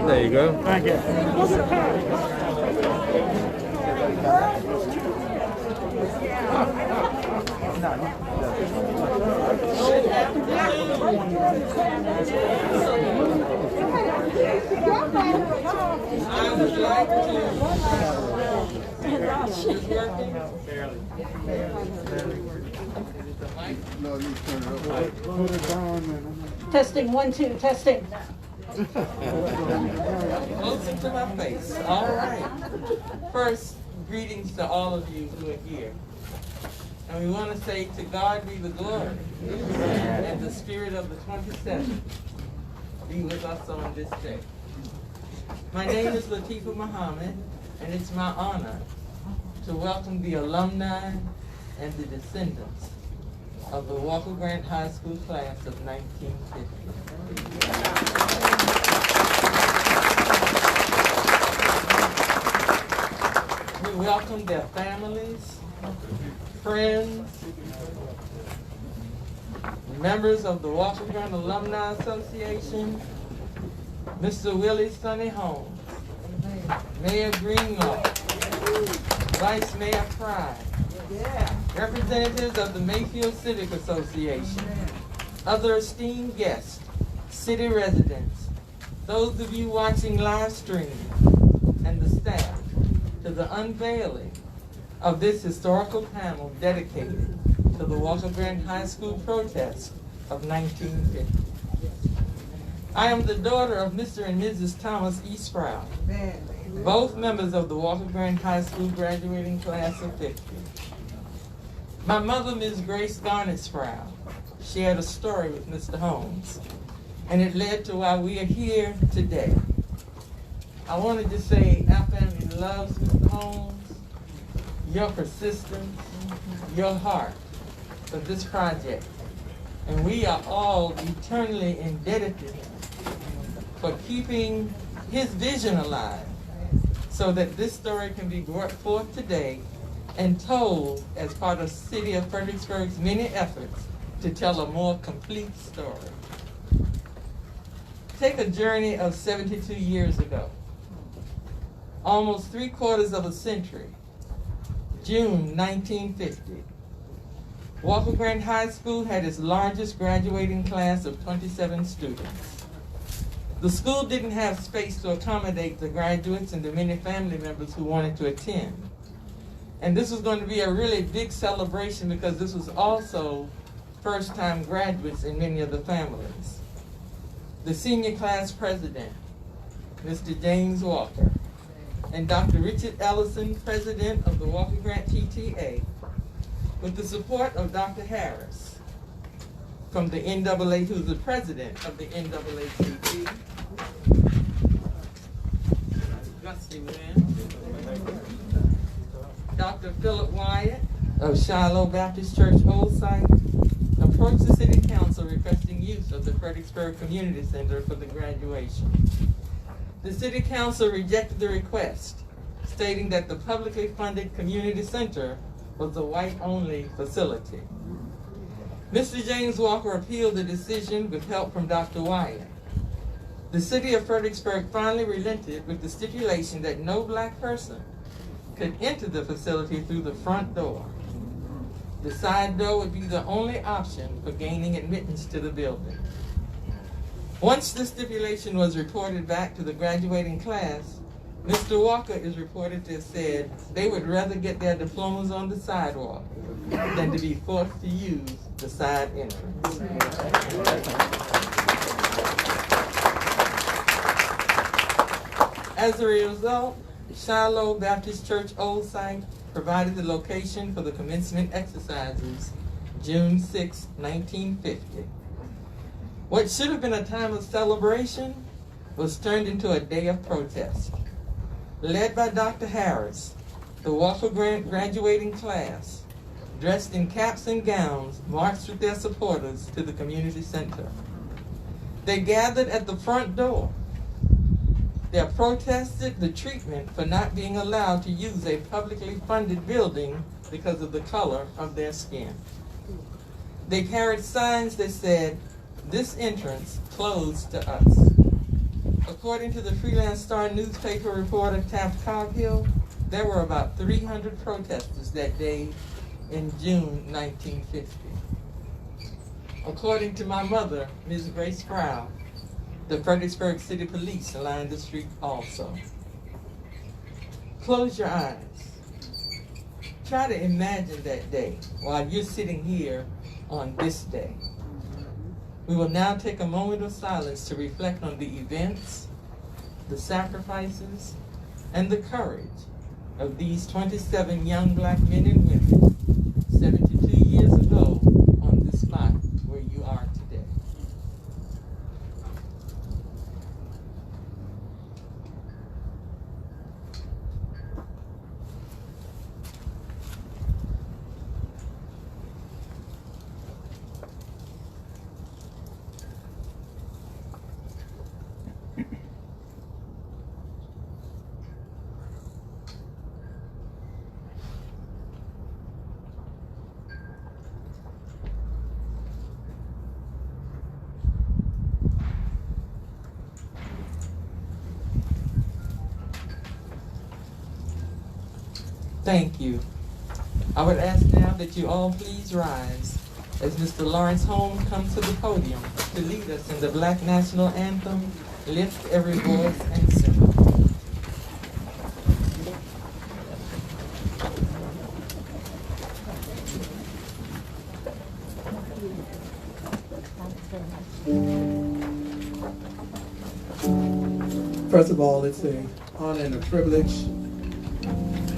There you go. Thank you. I would like to Testing 1 2 testing. close into my face. All right. First, greetings to all of you who are here. And we want to say to God be the glory and the spirit of the 27th be with us on this day. My name is Latifah Muhammad, and it's my honor to welcome the alumni and the descendants of the Walker Grant High School class of 1950. We welcome their families, friends, members of the Walker Grant Alumni Association, Mr. Willie Sonny Holmes, Mayor Greenlaw, Vice Mayor Frye, representatives of the Mayfield Civic Association, other esteemed guests, city residents, those of you watching live stream, and the staff, to the unveiling of this historical panel dedicated to the Walker Grant High School protest of 1950. I am the daughter of Mr. and Mrs. Thomas E. Sprout, both members of the Walker Grant High School graduating class of 50. My mother, Ms. Grace Garnett Sprout, shared a story with Mr. Holmes, and it led to why we are here today. I wanted to say our family loves Mr. Holmes, your persistence, your heart for this project, and we are all eternally indebted to him for keeping his vision alive so that this story can be brought forth today and told as part of City of Fredericksburg's many efforts to tell a more complete story. Take a journey of 72 years ago, almost 3/4 of a century, June 1950. Walker Grant High School had its largest graduating class of 27 students. The school didn't have space to accommodate the graduates and the many family members who wanted to attend. And this was going to be a really big celebration because this was also first-time graduates in many of the families. The senior class president, Mr. James Walker, and Dr. Richard Ellison, president of the Walker Grant PTA, with the support of Dr. Harris from the NAA, who's the president of the NAACP. Dr. Philip Wyatt of Shiloh Baptist Church Old Site approached the City Council requesting use of the Fredericksburg Community Center for the graduation. The City Council rejected the request, stating that the publicly funded community center was a white-only facility. Mr. James Walker appealed the decision with help from Dr. Wyatt. The city of Fredericksburg finally relented with the stipulation that no black person could enter the facility through the front door. The side door would be the only option for gaining admittance to the building. Once the stipulation was reported back to the graduating class, Mr. Walker is reported to have said they would rather get their diplomas on the sidewalk than to be forced to use the side entrance. As a result, Shiloh Baptist Church Old Site provided the location for the commencement exercises June 6, 1950. What should have been a time of celebration was turned into a day of protest. Led by Dr. Harris, the Walker graduating class, dressed in caps and gowns, marched with their supporters to the community center. They gathered at the front door. They protested the treatment for not being allowed to use a publicly funded building because of the color of their skin. They carried signs that said, "This entrance closed to us." According to the Freelance Star newspaper reporter Taft Coghill, there were about 300 protesters that day in June 1950. According to my mother, Ms. Grace Frye, the Fredericksburg City Police lined the street also. Close your eyes. Try to imagine that day while you're sitting here on this day. We will now take a moment of silence to reflect on the events, the sacrifices, and the courage of these 27 young black men and women 72 years ago on this spot where you are today. Thank you. I would ask now that you all please rise as Mr. Lawrence Holmes comes to the podium to lead us in the Black National Anthem, Lift Every Voice and Sing. First of all, it's an honor and a privilege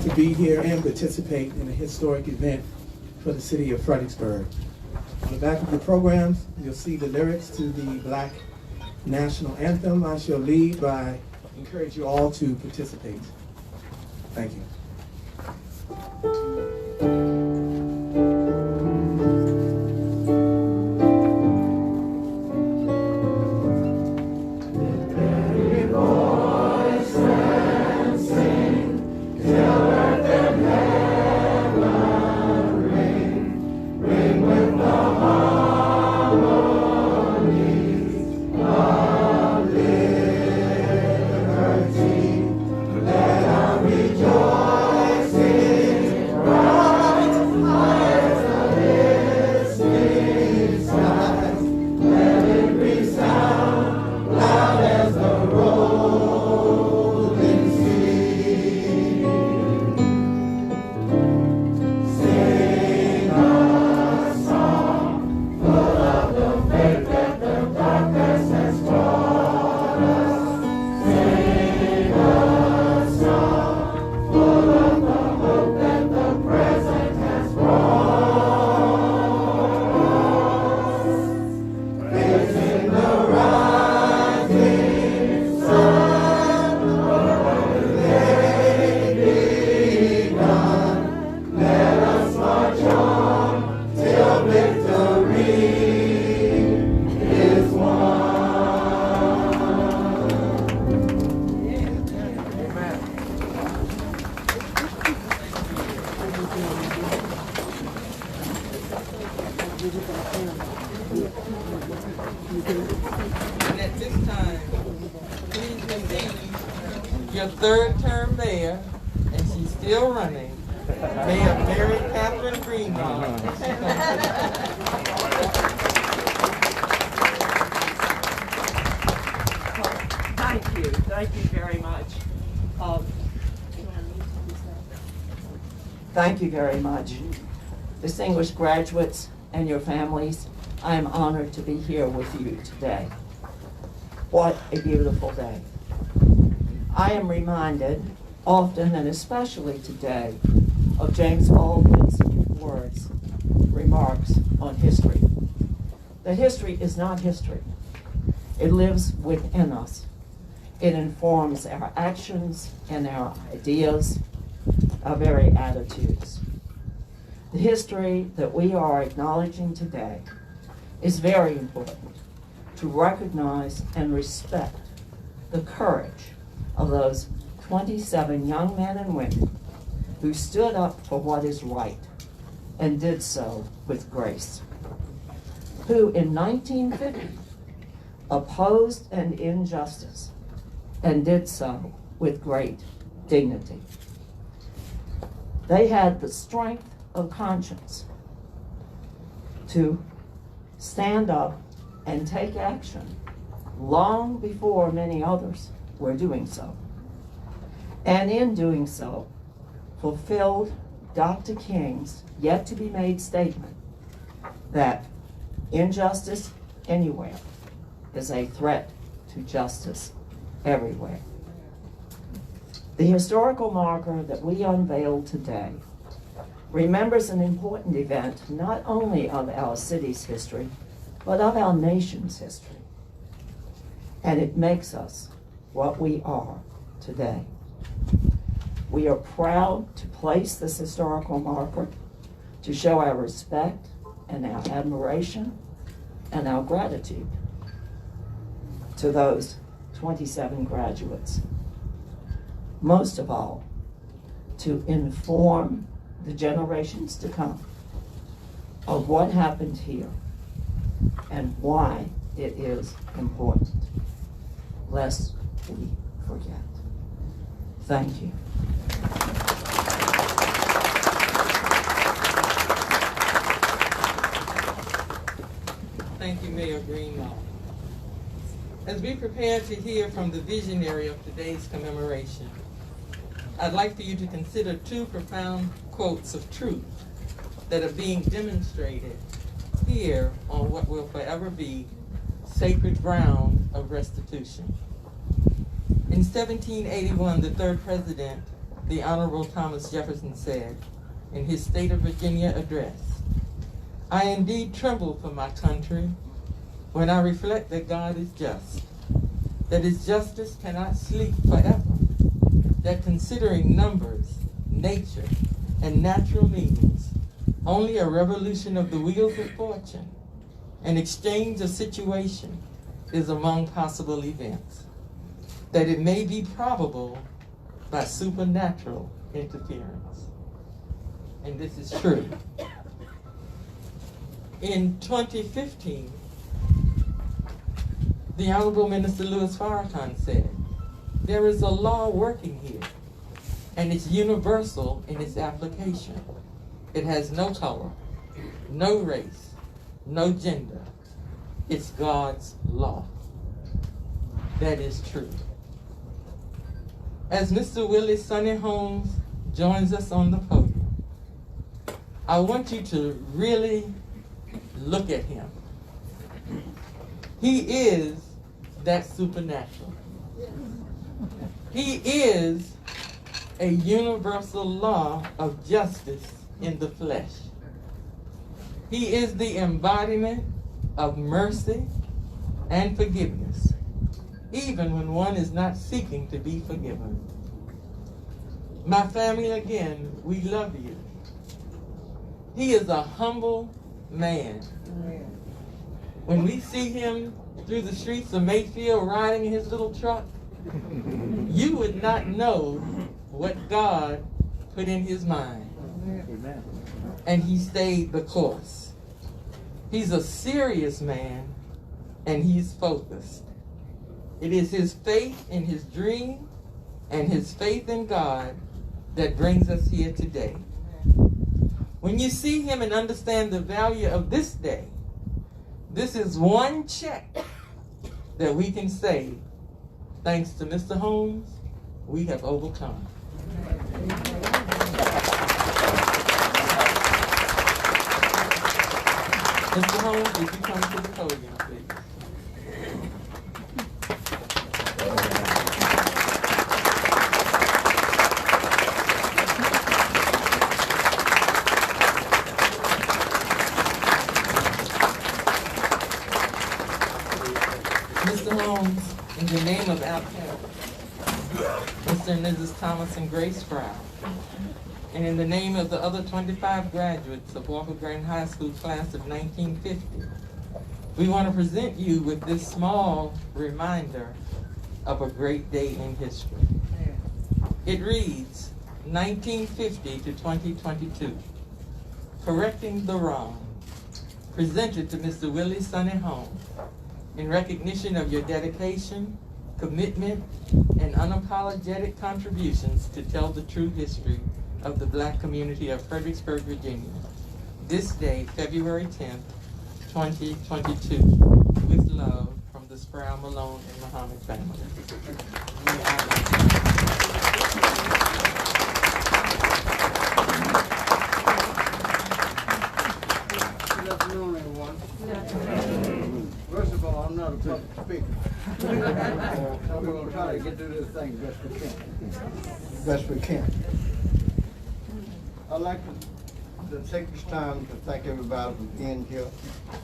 to be here and participate in a historic event for the city of Fredericksburg. On the back of the programs, you'll see the lyrics to the Black National Anthem. I shall lead by encourage you all to participate. Thank you. Rejoice. And at this time, please receive your third-term mayor, and she's still running, Mayor Mary Catherine Greenlaw. Thank you very much. Thank you very much. Distinguished graduates and your families, I am honored to be here with you today. What a beautiful day. I am reminded often, and especially today, of James Baldwin's remarks on history. That history is not history. It lives within us. It informs our actions and our ideas, our very attitudes. The history that we are acknowledging today is very important to recognize and respect the courage of those 27 young men and women who stood up for what is right and did so with grace, who in 1950 opposed an injustice and did so with great dignity. They had the strength of conscience to stand up and take action long before many others were doing so. And in doing so, fulfilled Dr. King's yet-to-be-made statement that injustice anywhere is a threat to justice everywhere. The historical marker that we unveiled today remembers an important event not only of our city's history, but of our nation's history. And it makes us what we are today. We are proud to place this historical marker to show our respect and our admiration and our gratitude to those 27 graduates. Most of all, to inform the generations to come of what happened here and why it is important, lest we forget. Thank you. Thank you, Mayor Greenlaw. As we prepare to hear from the visionary of today's commemoration, I'd like for you to consider two profound quotes of truth that are being demonstrated here on what will forever be sacred ground of restitution. In 1781, the third president, the Honorable Thomas Jefferson, said in his State of Virginia address, "I indeed tremble for my country when I reflect that God is just, that his justice cannot sleep forever, that considering numbers, nature, and natural means, only a revolution of the wheels of fortune, an exchange of situation is among possible events, that it may be probable by supernatural interference." And this is true. In 2015, the Honorable Minister Louis Farrakhan said, "There is a law working here, and it's universal in its application. It has no color, no race, no gender. It's God's law." That is true. As Mr. Willie Sonny Holmes joins us on the podium, I want you to really look at him. He is that supernatural. He is a universal law of justice in the flesh. He is the embodiment of mercy and forgiveness, even when one is not seeking to be forgiven. My family, again, we love you. He is a humble man. When we see him through the streets of Mayfield riding in his little truck, you would not know what God put in his mind. Amen. And he stayed the course. He's a serious man, and he's focused. It is his faith in his dream and his faith in God that brings us here today. When you see him and understand the value of this day, this is one check that we can say, thanks to Mr. Holmes, we have overcome. Mr. Holmes, would you come to the podium, please? Mr. Holmes, in the name of our parents, Mr. and Mrs. Thomas and Grace Frye, and in the name of the other 25 graduates of Walker Grange High School class of 1950, we want to present you with this small reminder of a great day in history. It reads, 1950 to 2022, correcting the wrong, presented to Mr. Willie Sonny Holmes in recognition of your dedication, commitment, and unapologetic contributions to tell the true history of the Black community of Fredericksburg, Virginia. This day, February 10th, 2022, with love from the Sproul, Malone, and Muhammad family. Good afternoon, everyone. First of all, I'm not a public speaker. So we're going to try to get through this thing best we can. Best we can. I'd like to take this time to thank everybody for being here,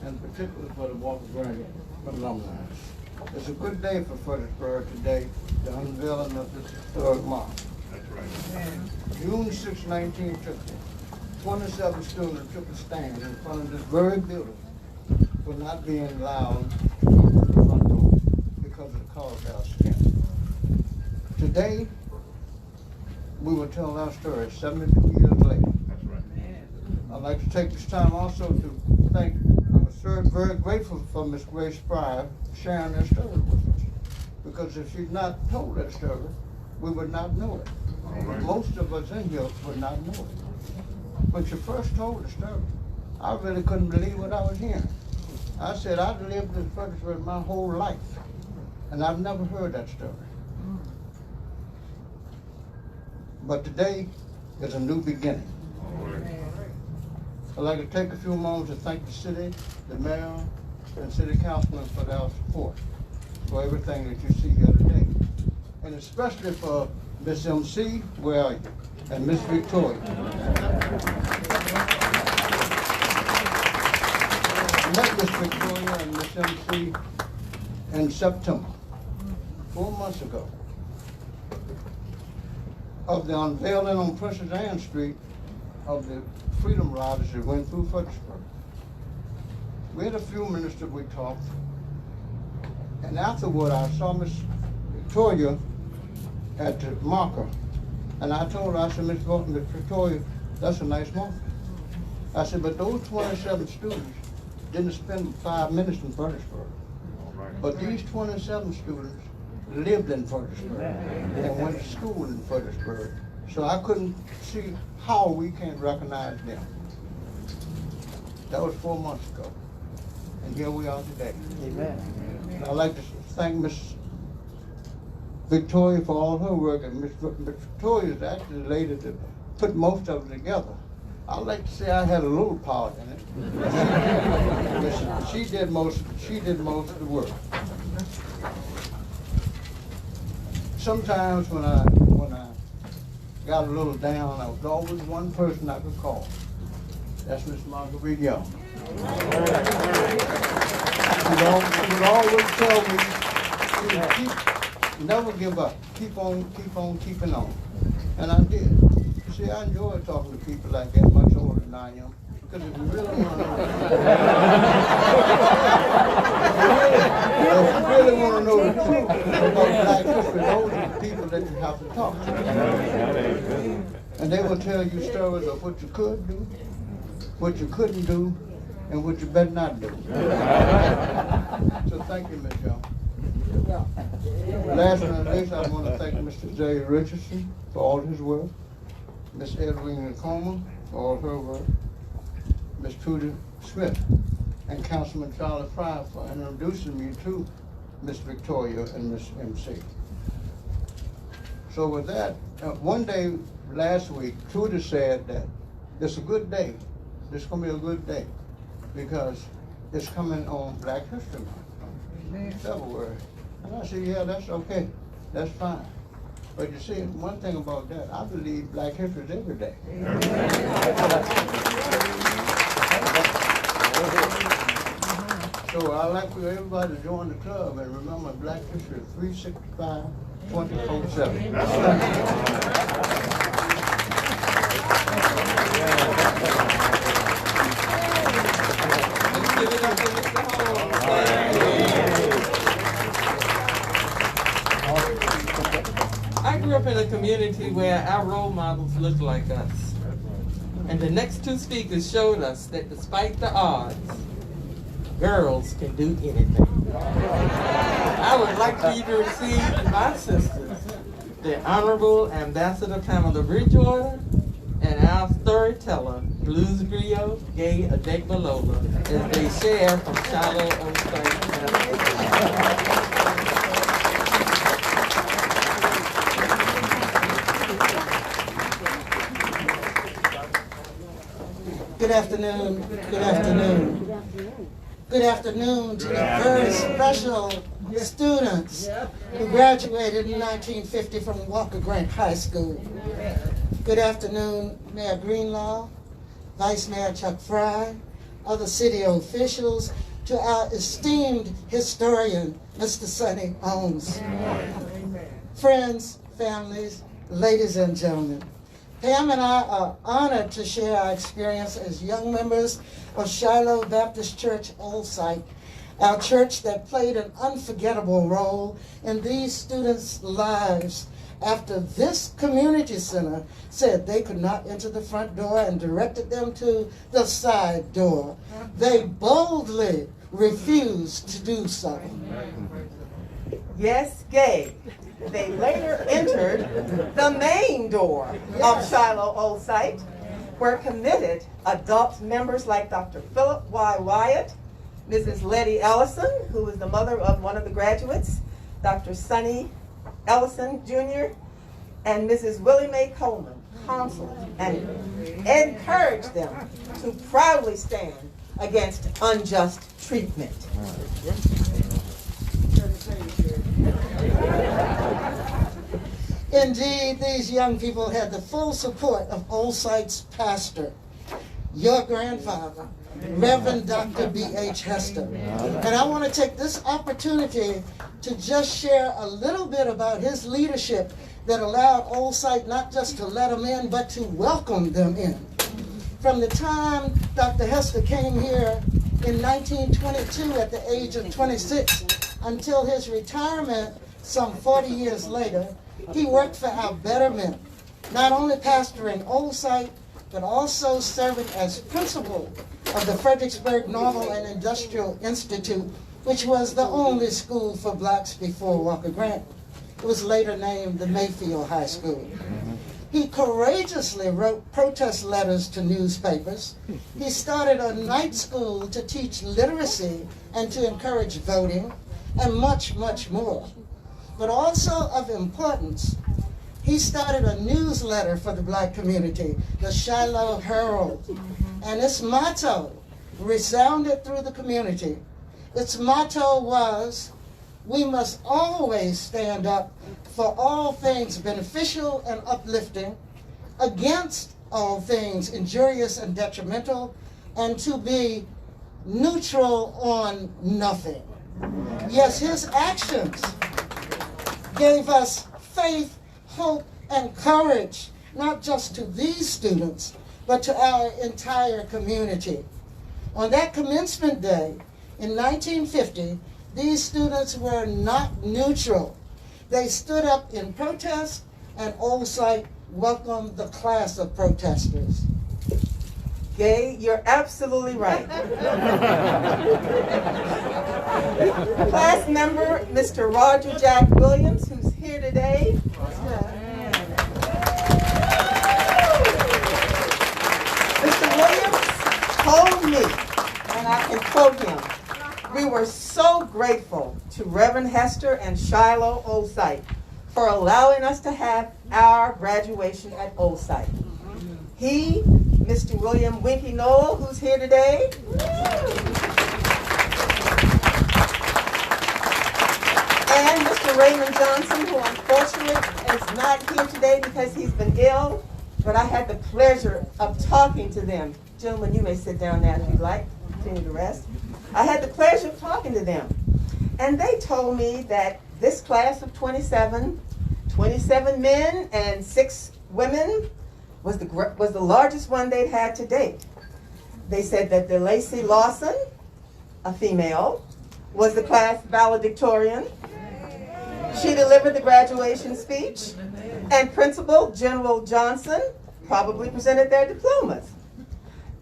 and particularly for the Walker Grange alumni. It's a good day for Fredericksburg today, the unveiling of this historic mark. That's right. June 6, 1950, 27 students took a stand in front of this very building for not being allowed to come to the front door because of the color of our skin. Today, we will tell our story 72 years later. That's right. I'd like to take this time also to thank, I'm very grateful for Miss Grace Frye sharing that story with us. Because if she'd not told that story, we would not know it. Right. Most of us in here would not know it. When she first told the story, I really couldn't believe what I was hearing. I said, I've lived in Fredericksburg my whole life, and I've never heard that story. But today is a new beginning. I'd like to take a few moments to thank the city, the mayor, and city councilmen for their support, for everything that you see here today. And especially for Miss MC, where are you? And Miss Victoria. I met Miss Victoria and Miss MC in September, 4 months ago, of the unveiling on Princess Anne Street of the Freedom Riders that went through Fredericksburg. We had a few minutes that we talked, and afterward I saw Miss Victoria at the marker, and I told her, I said, Miss Victoria, that's a nice marker. I said, but those 27 students didn't spend 5 minutes in Fredericksburg. But these 27 students lived in Fredericksburg and went to school in Fredericksburg. So I couldn't see how we can't recognize them. That was 4 months ago. And here we are today. Amen. And I'd like to thank Miss Victoria for all her work. And Miss Victoria is actually the lady that put most of it together. I'd like to say I had a little part in it. But she did most of the work. Sometimes when I got a little down, I was always one person I could call. That's Miss Marguerite Young. She would always tell me, never give up. Keep on keeping on. And I did. See, I enjoy talking to people like that, much older than I am. Because if you really want to know, if you really want to know the truth about Black history, those are the people that you have to talk to. And they will tell you stories of what you could do, what you couldn't do, and what you better not do. So thank you, Ms. Young. Last but not least, I want to thank Mr. J. Richardson for all his work, Ms. Edwina Coleman for all her work, Ms. Trudy Smith, and Councilman Charlie Frye for introducing me to Miss Victoria and Miss MC. So with that, one day last week, Trudy said that it's a good day. This is going to be a good day because it's coming on Black History Month, February. And I said, yeah, that's okay. That's fine. But you see, one thing about that, I believe Black history is every day. So I'd like for everybody to join the club and remember Black history is 365, 24/7. Let's give it up for Mr. Holmes. I grew up in a community where our role models looked like us. And the next two speakers showed us that despite the odds, girls can do anything. I would like for you to receive my sisters, the Honorable Ambassador Pamela Bridgewater, and our storyteller, blues griot, Gay Adekbalola, as they share from Shiloh Baptist Church. Good afternoon. Good afternoon. Good afternoon to the very special students who graduated in 1950 from Walker Grant High School. Good afternoon, Mayor Greenlaw, Vice Mayor Chuck Frye, other city officials, to our esteemed historian, Mr. Sonny Holmes. Friends, families, ladies and gentlemen, Pam and I are honored to share our experience as young members of Shiloh Baptist Church Old Site, our church that played an unforgettable role in these students' lives after this community center said they could not enter the front door and directed them to the side door. They boldly refused to do so. Yes, gay. They later entered the main door of Shiloh Old Site, where committed adult members like Dr. Philip Y. Wyatt, Mrs. Letty Ellison, who was the mother of one of the graduates, Dr. Sonny Ellison Jr., and Mrs. Willie Mae Coleman, counseled and encouraged them to proudly stand against unjust treatment. Indeed, these young people had the full support of Old Site's pastor, your grandfather, Reverend Dr. B.H. Hester. And I want to take this opportunity to just share a little bit about his leadership that allowed Old Site not just to let them in, but to welcome them in. From the time Dr. Hester came here in 1922 at the age of 26 until his retirement some 40 years later, he worked for our betterment, not only pastoring Old Site, but also serving as principal of the Fredericksburg Naval and Industrial Institute, which was the only school for blacks before Walker Grant. It was later named the Mayfield High School. He courageously wrote protest letters to newspapers. He started a night school to teach literacy and to encourage voting, and much, much more. But also of importance, he started a newsletter for the black community, the Shiloh Herald. And its motto resounded through the community. Its motto was, we must always stand up for all things beneficial and uplifting, against all things injurious and detrimental, and to be neutral on nothing. Yes, his actions gave us faith, hope, and courage, not just to these students, but to our entire community. On that commencement day in 1950, these students were not neutral. They stood up in protest, and Old Site welcomed the class of protesters. Gay, you're absolutely right. Class member, Mr. Roger Jack Williams, who's here today. Mr. Williams told me, and I can quote him, "We were so grateful to Reverend Hester and Shiloh Old Site for allowing us to have our graduation at Old Site." He, Mr. William Winky Noel, who's here today, and Mr. Raymond Johnson, who unfortunately is not here today because he's been ill, but I had the pleasure of talking to them. Gentlemen, you may sit down now if you'd like, continue to rest. I had the pleasure of talking to them, and they told me that this class of 27 men and 6 women was the largest one they'd had to date. They said that the Lacey Lawson, a female, was the class valedictorian. She delivered the graduation speech, and Principal General Johnson probably presented their diplomas.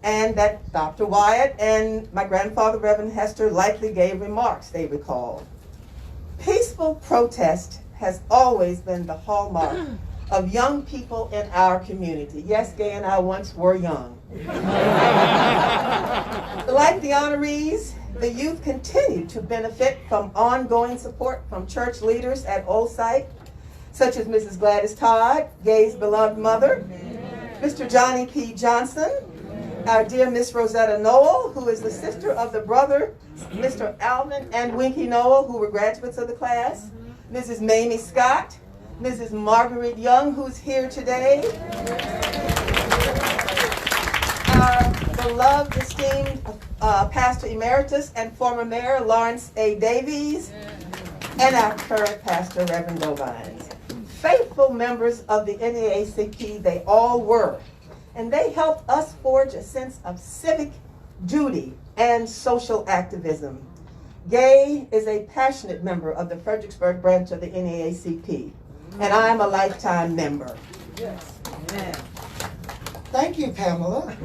And that Dr. Wyatt and my grandfather, Reverend Hester, likely gave remarks, they recalled. Peaceful protest has always been the hallmark of young people in our community. Yes, Gay and I once were young. Like the honorees, the youth continue to benefit from ongoing support from church leaders at Old Site, such as Mrs. Gladys Todd, Gay's beloved mother, Mr. Johnny P. Johnson, our dear Miss Rosetta Noel, who is the sister of the brother, Mr. Alvin and Winky Noel, who were graduates of the class, Mrs. Mamie Scott, Mrs. Marguerite Young, who's here today, our beloved, esteemed Pastor Emeritus and former Mayor Lawrence A. Davies, and our current pastor, Reverend Dovines. Faithful members of the NAACP, they all were. And they helped us forge a sense of civic duty and social activism. Gay is a passionate member of the Fredericksburg branch of the NAACP, and I'm a lifetime member. Yes. Thank you, Pamela.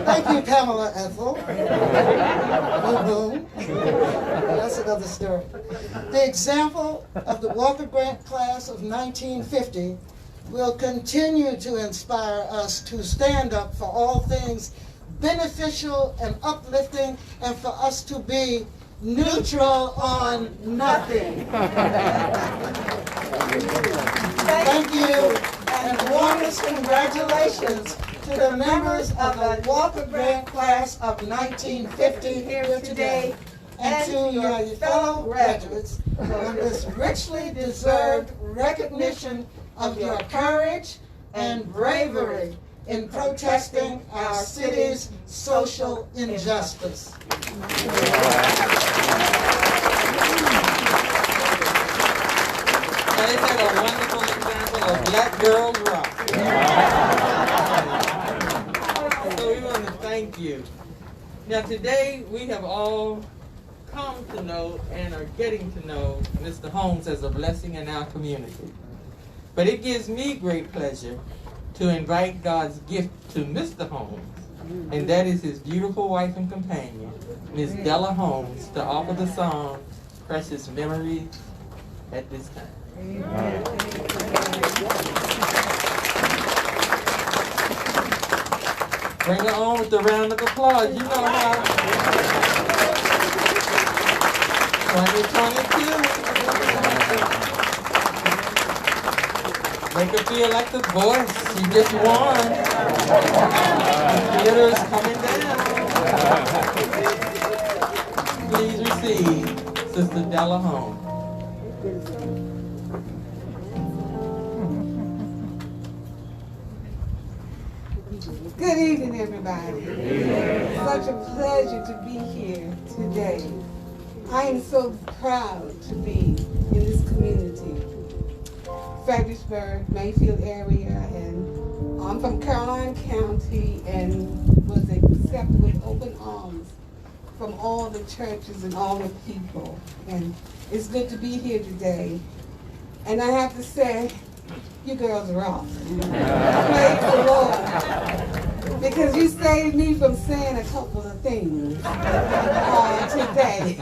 Thank you, Pamela Ethel. That's another story. The example of the Walker Grant class of 1950 will continue to inspire us to stand up for all things beneficial and uplifting, and for us to be neutral on nothing. Thank you, and warmest congratulations to the members of the Walker Grant class of 1950 here today, and to your fellow graduates on this richly deserved recognition of your courage and bravery in protesting our city's social injustice. They had a wonderful example of Black Girls Rock. So we want to thank you. Now today we have all come to know and are getting to know Mr. Holmes as a blessing in our community. But it gives me great pleasure to invite God's gift to Mr. Holmes, and that is his beautiful wife and companion, Miss Della Holmes, to offer the song, Precious Memories, at this time. Amen. Bring her on with the round of applause. You know how. 2022. Make her feel like the voice. She just won. The theater is coming down. Please receive Sister Della Holmes. Good evening, everybody. Such a pleasure to be here today. I am so proud to be in this community. Fredericksburg, Mayfield area, and I'm from Caroline County and was accepted with open arms from all the churches and all the people. And it's good to be here today. And I have to say, You girls are off. Praise the Lord. Because you saved me from saying a couple of things today.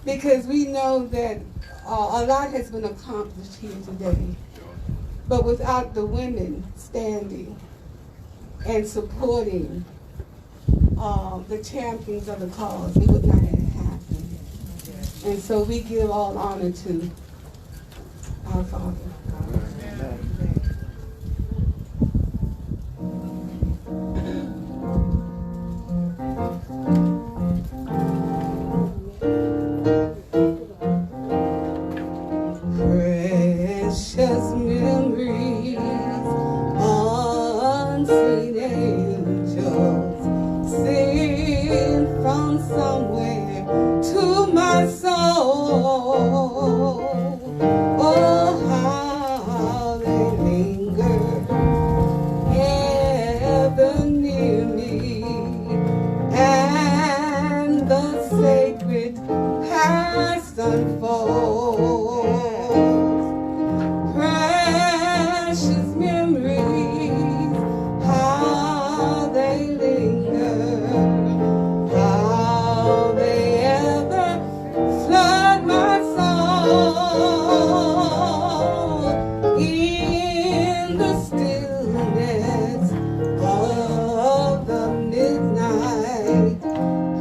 Because we know that a lot has been accomplished here today. But without the women standing and supporting the champions of the cause, it would not have happened. And so we give all honor to our Father. Precious memories, unseen angels sing from somewhere to my soul. Oh, how they linger ever near me, and the sacred past unfolds. Precious memories, how they linger, how they ever flood my soul in the stillness of the midnight.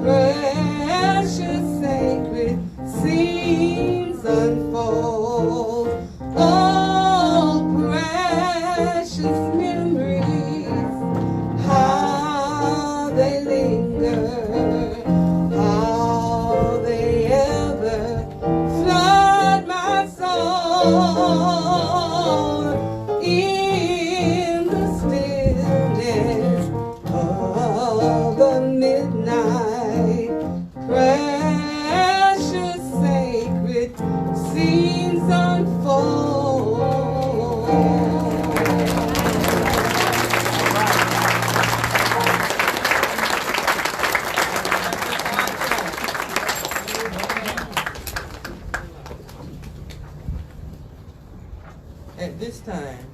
Precious sacred scenes unfold. Oh, precious memories, how they linger, how they ever flood my soul in the stillness of the midnight. Precious sacred scenes unfold. At this time,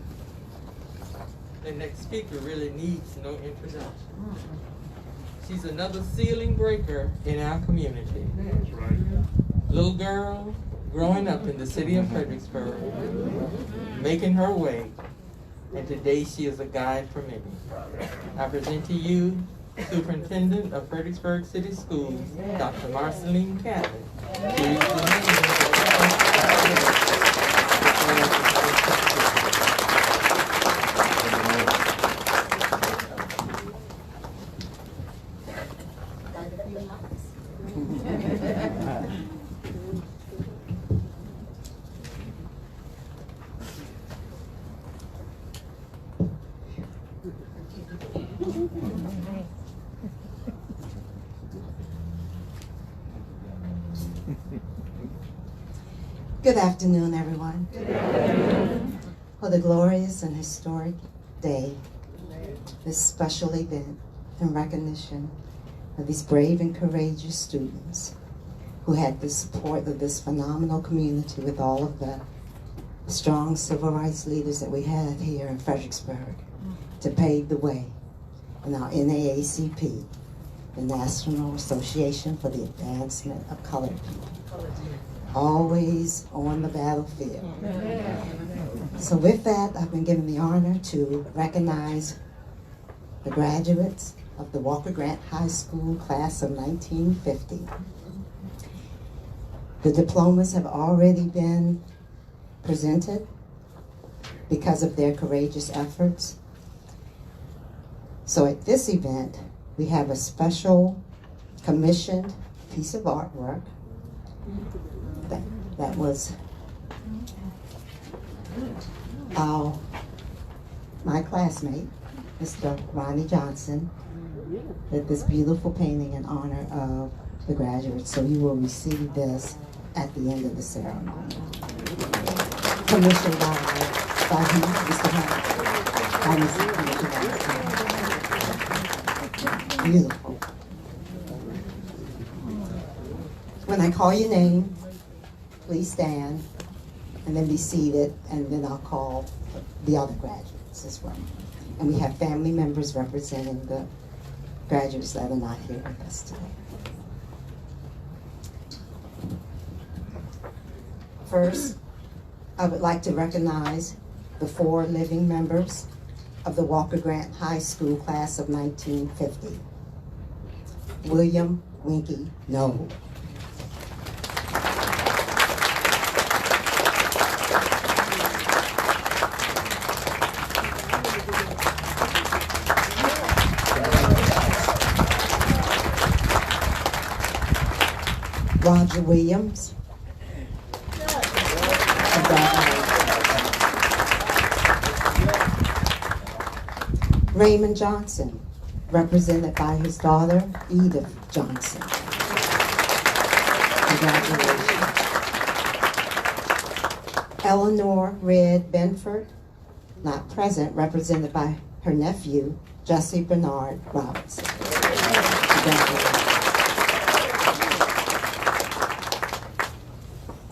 the next speaker really needs no introduction. She's another ceiling breaker in our community. That's right. Little girl growing up in the city of Fredericksburg, making her way, and today she is a guide for many. I present to you Superintendent of Fredericksburg City Schools, Dr. Marceline. Good afternoon, everyone. For the glorious and historic day, this special event in recognition of these brave and courageous students who had the support of this phenomenal community with all of the strong civil rights leaders that we had here in Fredericksburg to pave the way in our NAACP, the National Association for the Advancement of Colored People. Always on the battlefield. So with that, I've been given the honor to recognize the graduates of the Walker Grant High School class of 1950. The diplomas have already been presented because of their courageous efforts. So at this event, we have a special commissioned piece of artwork that was my classmate, Mr. Ronnie Johnson, did this beautiful painting in honor of the graduates. So you will receive this at the end of the ceremony. Commissioned by him, Mr. Hunt. Beautiful. When I call your name, please stand and then be seated, and then I'll call the other graduates as well. And we have family members representing the graduates that are not here with us today. First, I would like to recognize the 4 living members of the Walker Grant High School class of 1950. William Winky Noble. Roger Williams. Raymond Johnson, represented by his daughter, Edith Johnson. Congratulations. Eleanor Red Benford, not present, represented by her nephew, Jesse Bernard Robinson. Congratulations.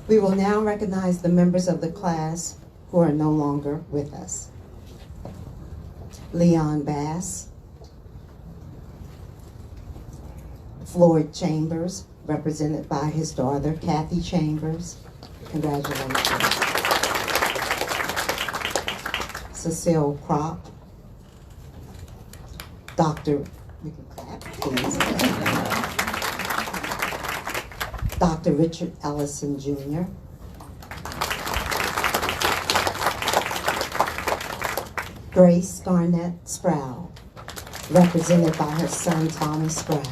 We will now recognize the members of the class who are no longer with us. Leon Bass, Floyd Chambers, represented by his daughter, Kathy Chambers. Congratulations. Cecile Kropp, Dr. We can clap, please. Dr. Richard Ellison Jr. Grace Garnett Sproul, represented by her son, Tommy Sproul.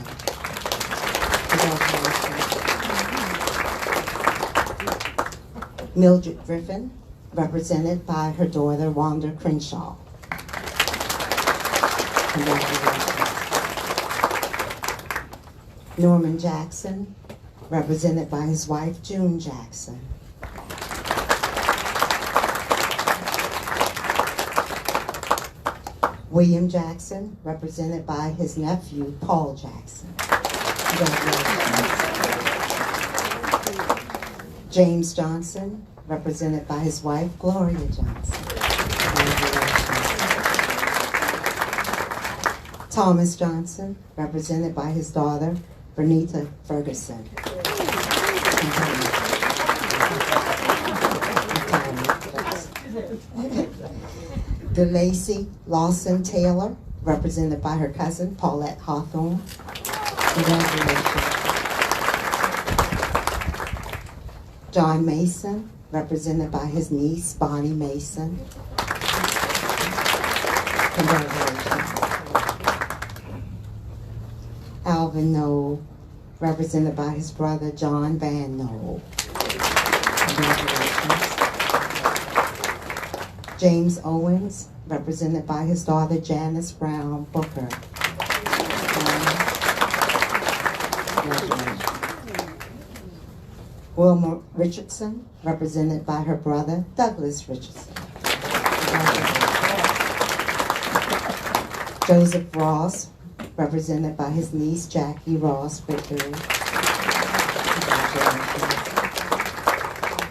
Mildred Griffin, represented by her daughter, Wanda Crenshaw. Congratulations. Norman Jackson, represented by his wife, June Jackson. William Jackson, represented by his nephew, Paul Jackson. James Johnson, represented by his wife, Gloria Johnson. Thomas Johnson, represented by his daughter, Bernita Ferguson. DeLacy Lawson Taylor, represented by her cousin, Paulette Hawthorne. Congratulations. John Mason, represented by his niece, Bonnie Mason. Congratulations. Alvin Knoll, represented by his brother, John Van Knoll. Congratulations. James Owens, represented by his daughter, Janice Brown Booker. Wilma Richardson, represented by her brother, Douglas Richardson. Joseph Ross, represented by his niece, Jackie Ross Vickery.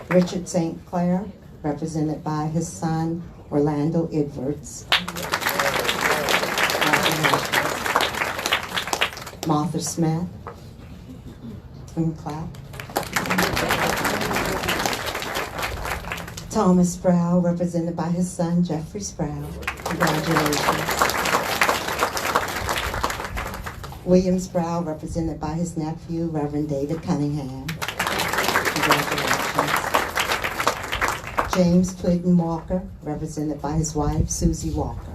Richard St. Clair, represented by his son, Orlando Edwards. Martha Smith. And clap. Thomas Sproul, represented by his son, Jeffrey Sproul. Congratulations. William Sproul, represented by his nephew, Reverend David Cunningham. Congratulations. James Clinton Walker, represented by his wife, Susie Walker.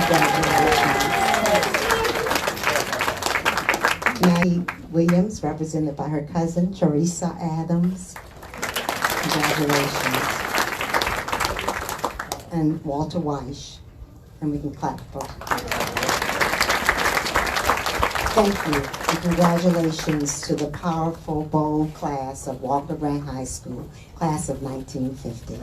Congratulations. Maggie Williams, represented by her cousin, Teresa Adams. Congratulations. And Walter Weish. And we can clap for Thank you, and congratulations to the powerful, bold class of Walker Grant High School, class of 1950.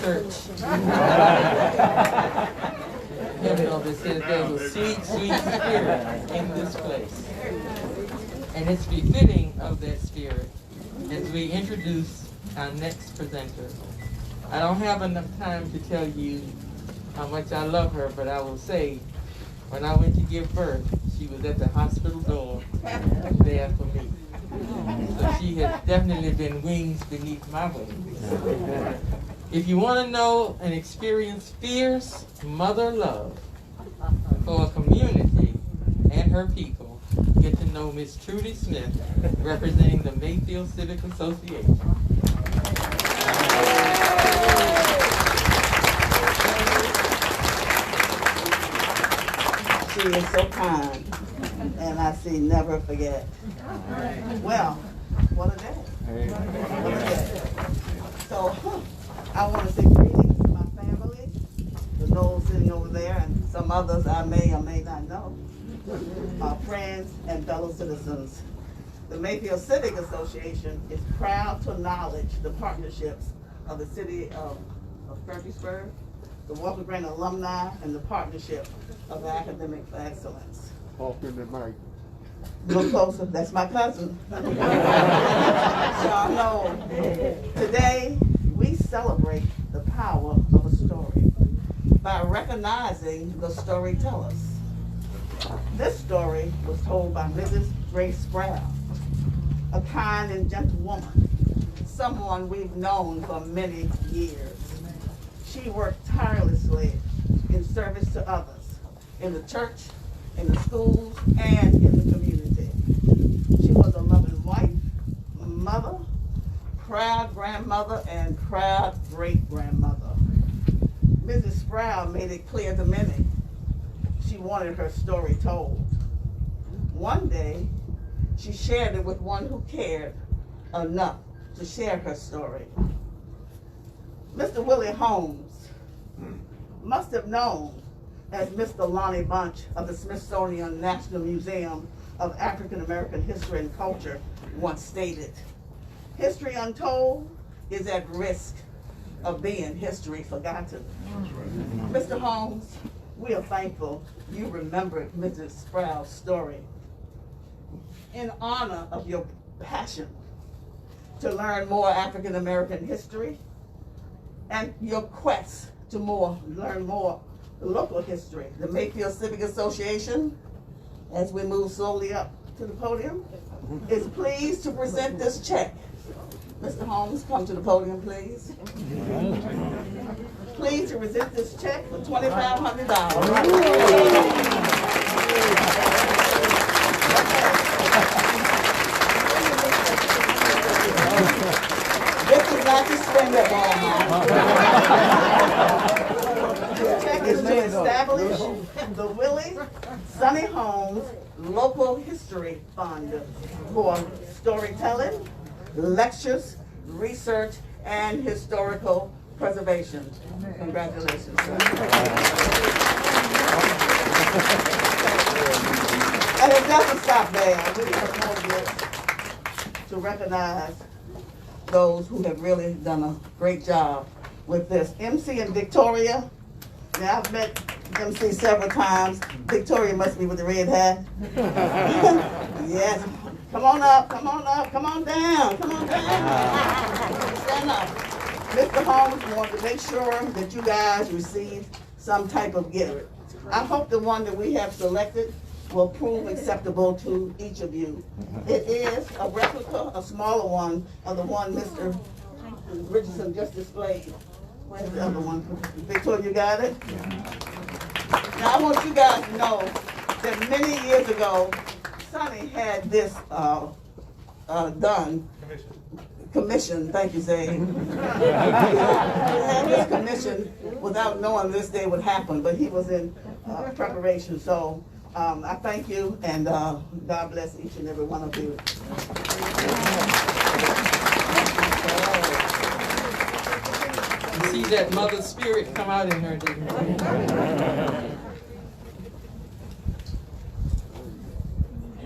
church. Heaven over says there's a sweet, sweet spirit in this place. And it's befitting of that spirit as we introduce our next presenter. I don't have enough time to tell you how much I love her, but I will say, when I went to give birth, she was at the hospital door there for me. So she has definitely been wings beneath my wings. If you want to know and experience fierce mother love for a community and her people, get to know Miss Trudy Smith, representing the Mayfield Civic Association. She is so kind, and I see never forget. Well, what a day. What a day. So, I want to say greetings to my family, to those sitting over there, and some others I may or may not know, our friends and fellow citizens. The Mayfield Civic Association is proud to acknowledge the partnerships of the city of Fredericksburg, the Walker Grant alumni, and the partnership of academic excellence. Talk in the mic. A little closer, that's my cousin. Y'all know, today we celebrate the power of a story by recognizing the storytellers. This story was told by Mrs. Grace Sproul, a kind and gentle woman, someone we've known for many years. She worked tirelessly in service to others, in the church, in the schools, and in the community. She was a loving wife, mother, proud grandmother, and proud great-grandmother. Mrs. Sproul made it clear to many she wanted her story told. One day, she shared it with one who cared enough to share her story. Mr. Willie Holmes must have known, as Mr. Lonnie Bunch of the Smithsonian National Museum of African American History and Culture once stated, history untold is at risk of being history forgotten. Mr. Holmes, we are thankful you remembered Mrs. Sproul's story. In honor of your passion to learn more African American history and your quest to learn more local history, the Mayfield Civic Association, as we move slowly up to the podium, is pleased to present this check. Mr. Holmes, come to the podium, please. Pleased to present this check for $2,500. This is not to spend it on. This check is to establish the Willie Sonny Holmes Local History Fund for storytelling, lectures, research, and historical preservation. Congratulations, sir. And it doesn't stop there. We have more gifts to recognize those who have really done a great job with this. MC and Victoria. Now, I've met MC several times. Victoria must be with the red hat. Yes. Come on up, come on up, come on down, come on down. Stand up. Mr. Holmes wanted to make sure that you guys receive some type of gift. I hope the one that we have selected will prove acceptable to each of you. It is a replica, a smaller one, of the one Mr. Richardson just displayed. Where's the other one? Victoria, you got it? Now I want you guys to know that many years ago, Sonny had this done. Commission, thank you, Zay. He had this commission without knowing this day would happen, but he was in preparation. So I thank you, and God bless each and every one of you. You see that mother spirit come out in her, didn't you?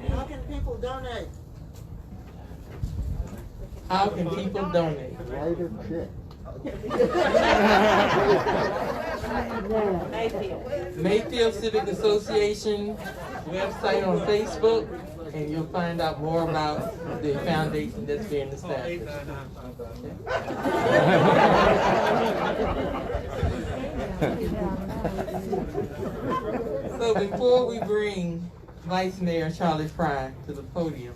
How can people donate? How can people donate? Write a check. Mayfield Civic Association website on Facebook, and you'll find out more about the foundation that's being established. So before we bring Vice Mayor Charlie Frye to the podium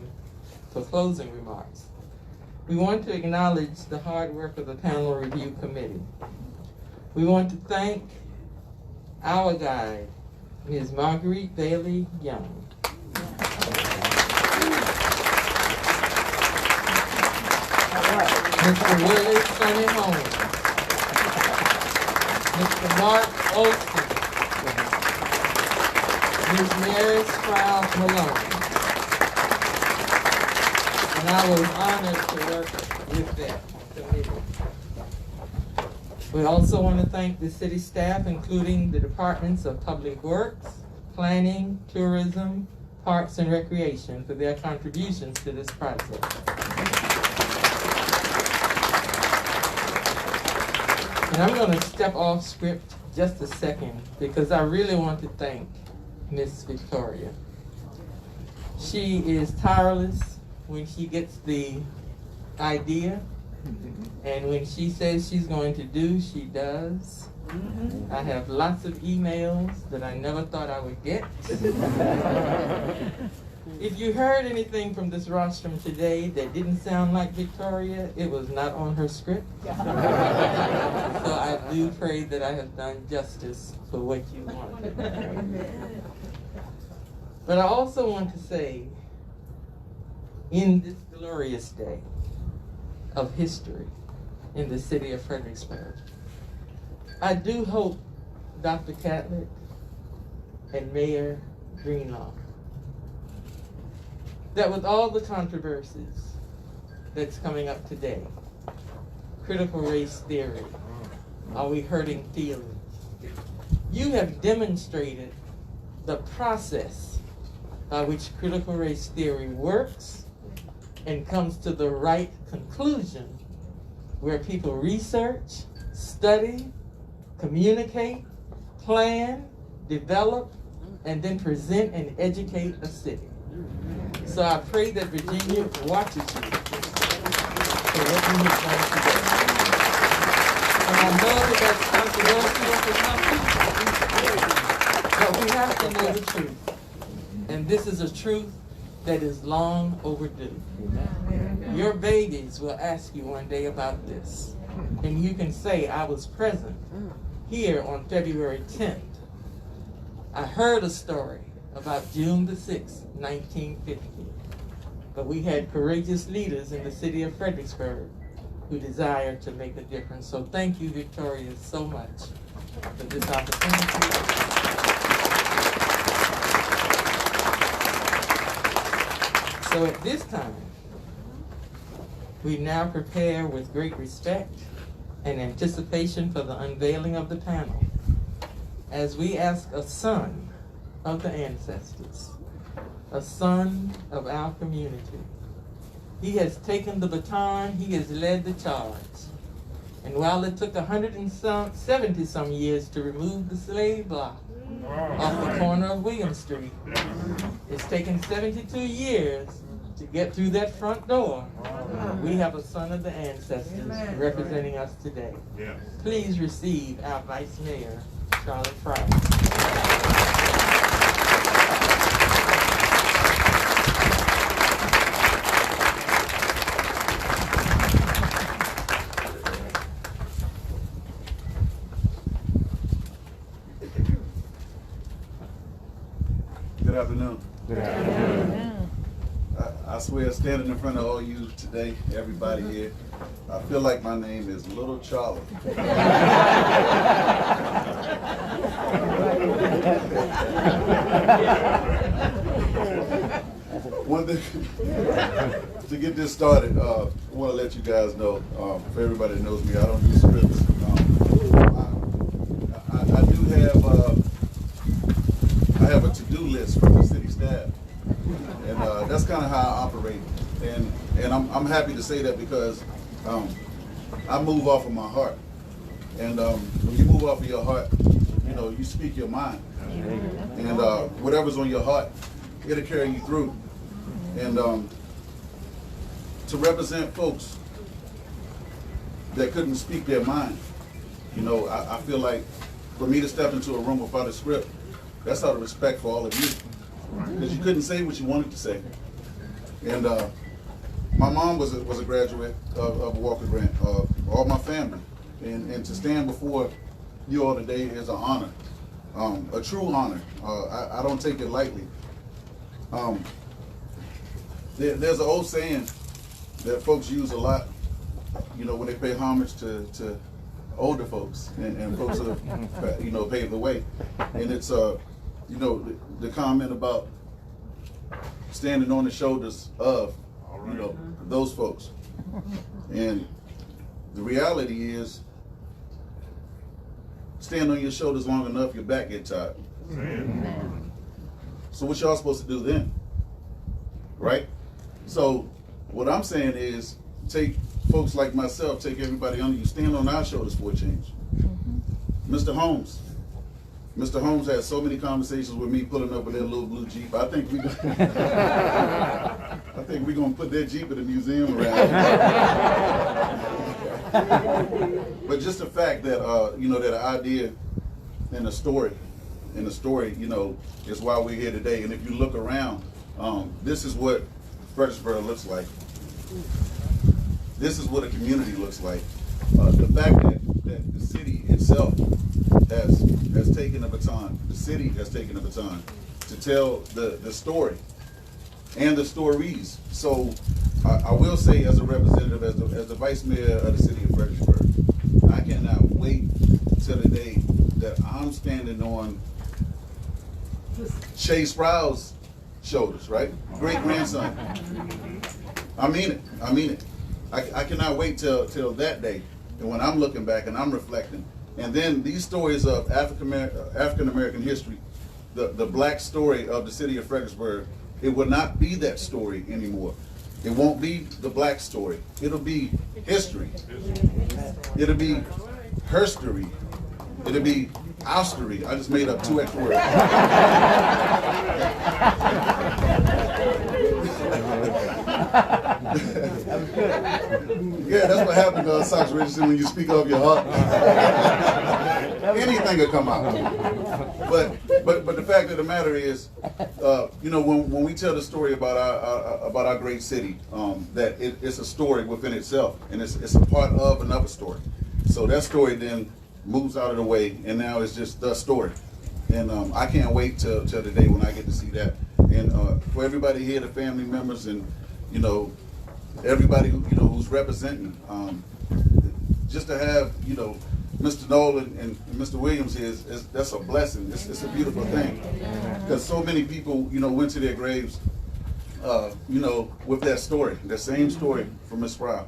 for closing remarks, we want to acknowledge the hard work of the Panel Review Committee. We want to thank our guide, Ms. Marguerite Bailey Young. Mr. Willie Sonny Holmes. Mr. Mark Olson. Ms. Mary Sprouse Malone. And I was honored to work with that committee. We also want to thank the city staff, including the departments of Public Works, Planning, Tourism, Parks and Recreation, for their contributions to this project. And I'm going to step off script just a second because I really want to thank Miss Victoria. She is tireless when she gets the idea, and when she says she's going to do, she does. I have lots of emails that I never thought I would get. If you heard anything from this rostrum today that didn't sound like Victoria, it was not on her script. So I do pray that I have done justice for what you wanted. But I also want to say, in this glorious day of history in the city of Fredericksburg, I do hope Dr. Catlett and Mayor Greenlaw, that with all the controversies that's coming up today, critical race theory, are we hurting feelings? You have demonstrated the process by which critical race theory works and comes to the right conclusion, where people research, study, communicate, plan, develop, and then present and educate a city. So I pray that Virginia watches you for what you have done today. And I know that that's controversial for some people, but we have to know the truth. And this is a truth that is long overdue. Your babies will ask you one day about this. And you can say, I was present here on February 10th. I heard a story about June the 6th, 1950. But we had courageous leaders in the city of Fredericksburg who desired to make a difference. So thank you, Victoria, so much for this opportunity. So at this time, we now prepare with great respect and anticipation for the unveiling of the panel, as we ask a son of the ancestors, a son of our community. He has taken the baton, he has led the charge. And while it took 170 some years to remove the slave block off the corner of William Street, it's taken 72 years to get through that front door. We have a son of the ancestors representing us today. Please receive our Vice Mayor, Charlie Frye. Good afternoon. Good afternoon. I swear, standing in front of all you today, everybody here, I feel like my name is Little Charlie. One thing, to get this started, I want to let you guys know, for everybody that knows me, I don't do scripts. I have a to-do list from the city staff, and that's kind of how I operate. And I'm happy to say that because I move off of my heart. And when you move off of your heart, you know, you speak your mind. And whatever's on your heart, it'll carry you through. And to represent folks that couldn't speak their mind, you know, I feel like for me to step into a room without a script, that's out of respect for all of you. Because you couldn't say what you wanted to say. And my mom was a graduate of Walker Grant, all my family. And to stand before you all today is an honor, a true honor. I don't take it lightly. There's an old saying that folks use a lot, you know, when they pay homage to older folks and folks that have, you know, paved the way. And it's, you know, the comment about standing on the shoulders of, you know, those folks. And the reality is, stand on your shoulders long enough, your back get tired. So what y'all supposed to do then? Right? So what I'm saying is, take folks like myself, take everybody under you, stand on our shoulders for a change. Mr. Holmes. Mr. Holmes had so many conversations with me pulling up with that little blue Jeep. I think we're gonna put that Jeep in the museum around. But just the fact that you know, that an idea and a story, you know, is why we're here today. And if you look around, this is what Fredericksburg looks like. This is what a community looks like. The fact that the city itself has taken a baton, the city has taken a baton to tell the story and the stories. So I will say, as a representative, as the vice mayor of the city of Fredericksburg, I cannot wait till the day that I'm standing on Chase Sproul's shoulders, right? Great grandson. I mean it. I mean it. I cannot wait till that day, and when I'm looking back and I'm reflecting, and then these stories of African American history, the black story of the city of Fredericksburg, it will not be that story anymore. It won't be the black story. It'll be history. It'll be herstory. It'll be oustery. I just made up 2 extra words. Yeah, that's what happens, Sox Richardson, when you speak off your heart. Anything will come out. But the fact of the matter is, you know, when we tell the story about our great city, that it's a story within itself, and it's a part of another story. So that story then moves out of the way, and now it's just the story. And I can't wait till the day when I get to see that. And for everybody here, the family members, and you know, everybody who's representing, just to have, you know, Mr. Nolan and Mr. Williams here, that's a blessing. It's a beautiful thing, because so many people, you know, went to their graves, you know, with that story, that same story from Miss Frye,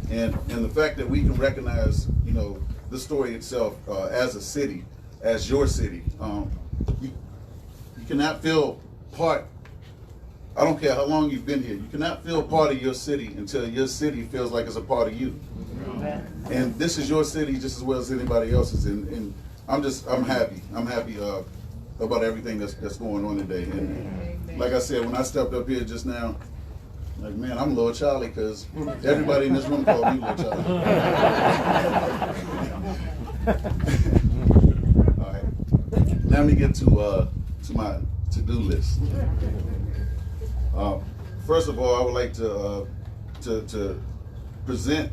and the fact that we can recognize, you know, the story itself as a city, as your city. You cannot feel part. I don't care how long you've been here. You cannot feel part of your city until your city feels like it's a part of you. And this is your city just as well as anybody else's. And I'm happy. I'm happy about everything that's going on today. And like I said, when I stepped up here just now, like, man, I'm Little Charlie, because everybody in this room called me Little Charlie. All right. Now let me get to my to-do list. First of all, I would like to present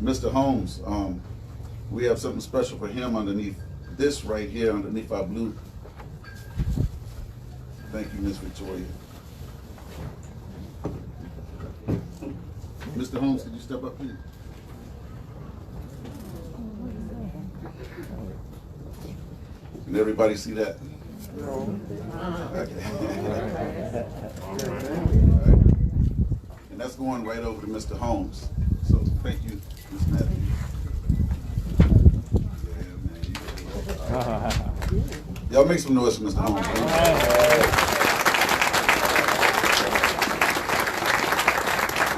Mr. Holmes. We have something special for him underneath this right here, underneath our blue. Thank you, Miss Victoria. Mr. Holmes, could you step up, please? Can everybody see that? No. Okay. Right. And that's going right over to Mr. Holmes. So thank you, Ms. Matthews. Yeah, man. Y'all make some noise for Mr. Holmes.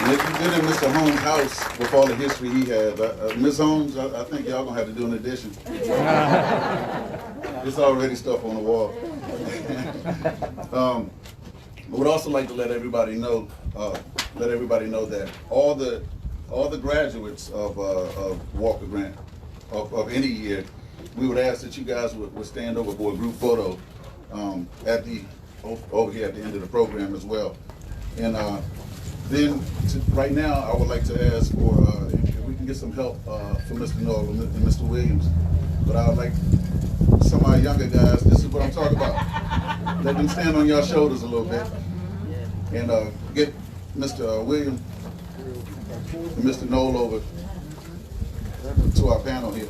And if you've been in Mr. Holmes' house with all the history he has, Ms. Holmes, I think y'all gonna have to do an addition. There's already stuff on the wall. I would also like to let everybody know that all the graduates of Walker Grant of any year, we would ask that you guys would stand over for a group photo over here at the end of the program as well. And then right now, I would like to ask for if we can get some help for Mr. Noel and Mr. Williams. But I would like some of our younger guys, this is what I'm talking about. Let them stand on your shoulders a little bit. And get Mr. Williams and Mr. Noel over to our panel here.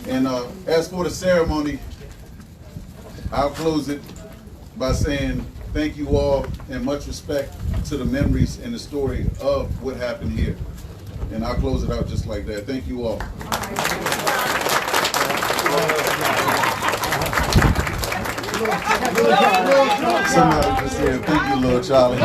And as for the ceremony, I'll close it by saying thank you all and much respect to the memories and the story of what happened here. And I'll close it out just like that. Thank you all. Somebody just said, thank you, little Charlie.